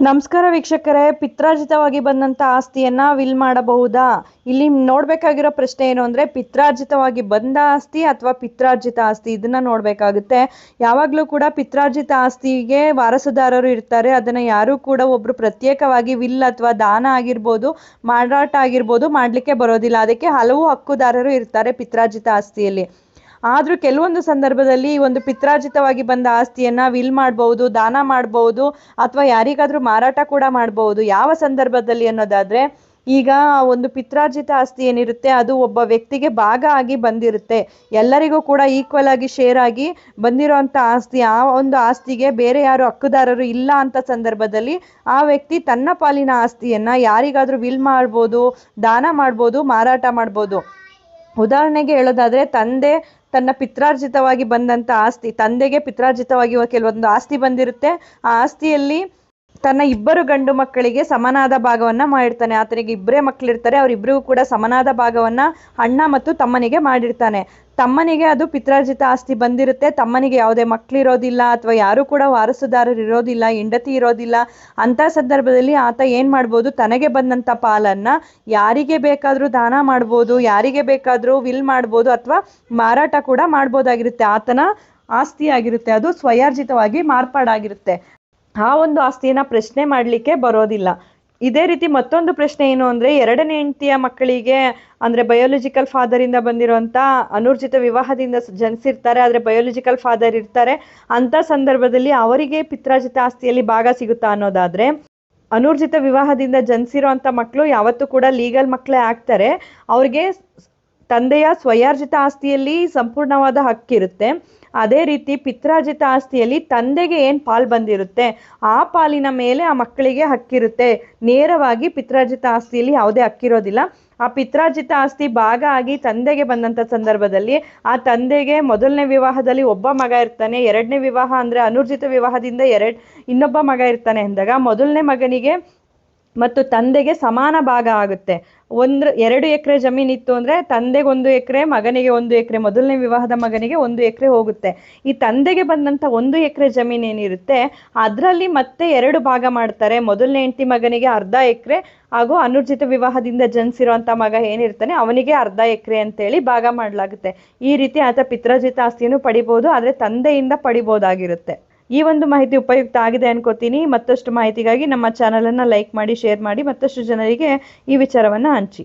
ನಮಸ್ಕಾರ ವೀಕ್ಷಕರೇ, ಪಿತ್ರಾರ್ಜಿತವಾಗಿ ಬಂದಂಥ ಆಸ್ತಿಯನ್ನು ವಿಲ್ ಮಾಡಬಹುದಾ? ಇಲ್ಲಿ ನೋಡಬೇಕಾಗಿರೋ ಪ್ರಶ್ನೆ ಏನು ಅಂದರೆ, ಪಿತ್ರಾರ್ಜಿತವಾಗಿ ಬಂದ ಆಸ್ತಿ ಅಥವಾ ಪಿತ್ರಾರ್ಜಿತ ಆಸ್ತಿ, ಇದನ್ನು ನೋಡಬೇಕಾಗುತ್ತೆ. ಯಾವಾಗಲೂ ಕೂಡ ಪಿತ್ರಾರ್ಜಿತ ಆಸ್ತಿಗೆ ವಾರಸುದಾರರು ಇರ್ತಾರೆ. ಅದನ್ನು ಯಾರೂ ಕೂಡ ಒಬ್ಬರು ಪ್ರತ್ಯೇಕವಾಗಿ ವಿಲ್ ಅಥವಾ ದಾನ ಆಗಿರ್ಬೋದು, ಮಾರಾಟ ಆಗಿರ್ಬೋದು ಮಾಡಲಿಕ್ಕೆ ಬರೋದಿಲ್ಲ. ಅದಕ್ಕೆ ಹಲವು ಹಕ್ಕುದಾರರು ಇರ್ತಾರೆ ಪಿತ್ರಾರ್ಜಿತ ಆಸ್ತಿಯಲ್ಲಿ. ಆದರೂ ಕೆಲವೊಂದು ಸಂದರ್ಭದಲ್ಲಿ ಈ ಒಂದು ಪಿತ್ರಾರ್ಜಿತವಾಗಿ ಬಂದ ಆಸ್ತಿಯನ್ನು ವಿಲ್ ಮಾಡಬಹುದು, ದಾನ ಮಾಡಬಹುದು, ಅಥವಾ ಯಾರಿಗಾದರೂ ಮಾರಾಟ ಕೂಡ ಮಾಡಬಹುದು. ಯಾವ ಸಂದರ್ಭದಲ್ಲಿ ಅನ್ನೋದಾದರೆ, ಈಗ ಒಂದು ಪಿತ್ರಾರ್ಜಿತ ಆಸ್ತಿ ಏನಿರುತ್ತೆ ಅದು ಒಬ್ಬ ವ್ಯಕ್ತಿಗೆ ಭಾಗ ಆಗಿ ಬಂದಿರುತ್ತೆ. ಎಲ್ಲರಿಗೂ ಕೂಡ ಈಕ್ವಲ್ ಆಗಿ ಶೇರ್ ಆಗಿ ಬಂದಿರೋಂಥ ಆಸ್ತಿ, ಆ ಒಂದು ಆಸ್ತಿಗೆ ಬೇರೆ ಯಾರು ಹಕ್ಕುದಾರರು ಇಲ್ಲ ಅಂತ ಸಂದರ್ಭದಲ್ಲಿ ಆ ವ್ಯಕ್ತಿ ತನ್ನ ಪಾಲಿನ ಆಸ್ತಿಯನ್ನು ಯಾರಿಗಾದರೂ ವಿಲ್ ಮಾಡ್ಬೋದು, ದಾನ ಮಾಡ್ಬೋದು, ಮಾರಾಟ ಮಾಡ್ಬೋದು. ಉದಾಹರಣೆಗೆ ಹೇಳೋದಾದರೆ, ತಂದೆ ತನ್ನ ಪಿತ್ರಾರ್ಜಿತವಾಗಿ ಬಂದಂಥ ಆಸ್ತಿ, ತಂದೆಗೆ ಪಿತ್ರಾರ್ಜಿತವಾಗಿ ಕೆಲವೊಂದು ಆಸ್ತಿ ಬಂದಿರುತ್ತೆ. ಆ ಆಸ್ತಿಯಲ್ಲಿ ತನ್ನ ಇಬ್ಬರು ಗಂಡು ಮಕ್ಕಳಿಗೆ ಸಮನಾದ ಭಾಗವನ್ನು ಮಾಡಿರ್ತಾನೆ. ಆತನಿಗೆ ಇಬ್ಬರೇ ಮಕ್ಕಳಿರ್ತಾರೆ, ಅವರಿಬ್ಬರಿಗೂ ಕೂಡ ಸಮನಾದ ಭಾಗವನ್ನು ಅಣ್ಣ ಮತ್ತು ತಮ್ಮನಿಗೆ ಮಾಡಿರ್ತಾನೆ. ತಮ್ಮನಿಗೆ ಅದು ಪಿತ್ರಾರ್ಜಿತ ಆಸ್ತಿ ಬಂದಿರುತ್ತೆ. ತಮ್ಮನಿಗೆ ಯಾವುದೇ ಮಕ್ಕಳಿರೋದಿಲ್ಲ ಅಥವಾ ಯಾರು ಕೂಡ ವಾರಸುದಾರರು ಇರೋದಿಲ್ಲ, ಹೆಂಡತಿ ಇರೋದಿಲ್ಲ. ಅಂಥ ಸಂದರ್ಭದಲ್ಲಿ ಆತ ಏನು ಮಾಡ್ಬೋದು, ತನಗೆ ಬಂದಂಥ ಪಾಲನ್ನು ಯಾರಿಗೆ ಬೇಕಾದರೂ ದಾನ ಮಾಡ್ಬೋದು, ಯಾರಿಗೆ ಬೇಕಾದರೂ ವಿಲ್ ಮಾಡ್ಬೋದು, ಅಥವಾ ಮಾರಾಟ ಕೂಡ ಮಾಡ್ಬೋದಾಗಿರುತ್ತೆ. ಆತನ ಆಸ್ತಿ ಆಗಿರುತ್ತೆ, ಅದು ಸ್ವಯಾರ್ಜಿತವಾಗಿ ಮಾರ್ಪಾಡಾಗಿರುತ್ತೆ. ಆ ಒಂದು ಆಸ್ತಿಯನ್ನು ಪ್ರಶ್ನೆ ಮಾಡಲಿಕ್ಕೆ ಬರೋದಿಲ್ಲ. ಇದೇ ರೀತಿ ಮತ್ತೊಂದು ಪ್ರಶ್ನೆ ಏನು ಅಂದರೆ, ಎರಡನೇ ಹೆಂಡತಿಯ ಮಕ್ಕಳಿಗೆ ಅಂದರೆ ಬಯೋಲಜಿಕಲ್ ಫಾದರಿಂದ ಬಂದಿರೋಂಥ ಅನೂರ್ಜಿತ ವಿವಾಹದಿಂದ ಜನಿಸಿರ್ತಾರೆ, ಆದರೆ ಬಯೋಲಜಿಕಲ್ ಫಾದರ್ ಇರ್ತಾರೆ. ಅಂಥ ಸಂದರ್ಭದಲ್ಲಿ ಅವರಿಗೆ ಪಿತ್ರಾರ್ಜಿತ ಆಸ್ತಿಯಲ್ಲಿ ಭಾಗ ಸಿಗುತ್ತಾ ಅನ್ನೋದಾದರೆ, ಅನೂರ್ಜಿತ ವಿವಾಹದಿಂದ ಜನಿಸಿರೋಂಥ ಮಕ್ಕಳು ಯಾವತ್ತೂ ಕೂಡ ಲೀಗಲ್ ಮಕ್ಕಳೇ ಆಗ್ತಾರೆ. ಅವ್ರಿಗೆ ತಂದೆಯ ಸ್ವಯಾರ್ಜಿತ ಆಸ್ತಿಯಲ್ಲಿ ಸಂಪೂರ್ಣವಾದ ಹಕ್ಕಿರುತ್ತೆ. ಅದೇ ರೀತಿ ಪಿತ್ರಾರ್ಜಿತ ಆಸ್ತಿಯಲ್ಲಿ ತಂದೆಗೆ ಏನು ಪಾಲು ಬಂದಿರುತ್ತೆ ಆ ಪಾಲಿನ ಮೇಲೆ ಆ ಮಕ್ಕಳಿಗೆ ಹಕ್ಕಿರುತ್ತೆ. ನೇರವಾಗಿ ಪಿತ್ರಾರ್ಜಿತ ಆಸ್ತಿಯಲ್ಲಿ ಯಾವುದೇ ಹಕ್ಕಿರೋದಿಲ್ಲ. ಆ ಪಿತ್ರಾರ್ಜಿತ ಆಸ್ತಿ ಭಾಗ ಆಗಿ ತಂದೆಗೆ ಬಂದಂಥ ಸಂದರ್ಭದಲ್ಲಿ ಆ ತಂದೆಗೆ ಮೊದಲನೇ ವಿವಾಹದಲ್ಲಿ ಒಬ್ಬ ಮಗ ಇರ್ತಾನೆ, ಎರಡನೇ ವಿವಾಹ ಅಂದರೆ ಅನೂರ್ಜಿತ ವಿವಾಹದಿಂದ ಇನ್ನೊಬ್ಬ ಮಗ ಇರ್ತಾನೆ ಅಂದಾಗ ಮೊದಲನೇ ಮಗನಿಗೆ ಮತ್ತು ತಂದೆಗೆ ಸಮಾನ ಭಾಗ ಆಗುತ್ತೆ. 2 ಎಕರೆ ಜಮೀನಿತ್ತು ಅಂದರೆ ತಂದೆಗೆ 1 ಎಕರೆ, ಮಗನಿಗೆ 1 ಎಕರೆ, ಮೊದಲನೇ ವಿವಾಹದ ಮಗನಿಗೆ 1 ಎಕರೆ ಹೋಗುತ್ತೆ. ಈ ತಂದೆಗೆ ಬಂದಂಥ 1 ಎಕರೆ ಜಮೀನು ಏನಿರುತ್ತೆ ಅದರಲ್ಲಿ ಮತ್ತೆ 2 ಭಾಗ ಮಾಡ್ತಾರೆ. ಮೊದಲನೇ ಹೆಂಡತಿ ಮಗನಿಗೆ ಅರ್ಧ ಎಕರೆ, ಹಾಗೂ ಅನೂರ್ಜಿತ ವಿವಾಹದಿಂದ ಜನಿಸಿರುವಂಥ ಮಗ ಏನಿರ್ತಾನೆ ಅವನಿಗೆ ಅರ್ಧ ಎಕರೆ ಅಂತೇಳಿ ಭಾಗ ಮಾಡಲಾಗುತ್ತೆ. ಈ ರೀತಿ ಆತ ಪಿತ್ರಾರ್ಜಿತ ಆಸ್ತಿಯನ್ನು ಪಡಿಬೋದು, ಆದರೆ ತಂದೆಯಿಂದ ಪಡಿಬೋದಾಗಿರುತ್ತೆ. ಈ ಒಂದು ಮಾಹಿತಿ ಉಪಯುಕ್ತ ಆಗಿದೆ ಅನ್ಕೋತೀನಿ. ಮತ್ತಷ್ಟು ಮಾಹಿತಿಗಾಗಿ ನಮ್ಮ ಚಾನಲನ್ನು ಲೈಕ್ ಮಾಡಿ, ಶೇರ್ ಮಾಡಿ, ಮತ್ತಷ್ಟು ಜನರಿಗೆ ಈ ವಿಚಾರವನ್ನು ಹಂಚಿ.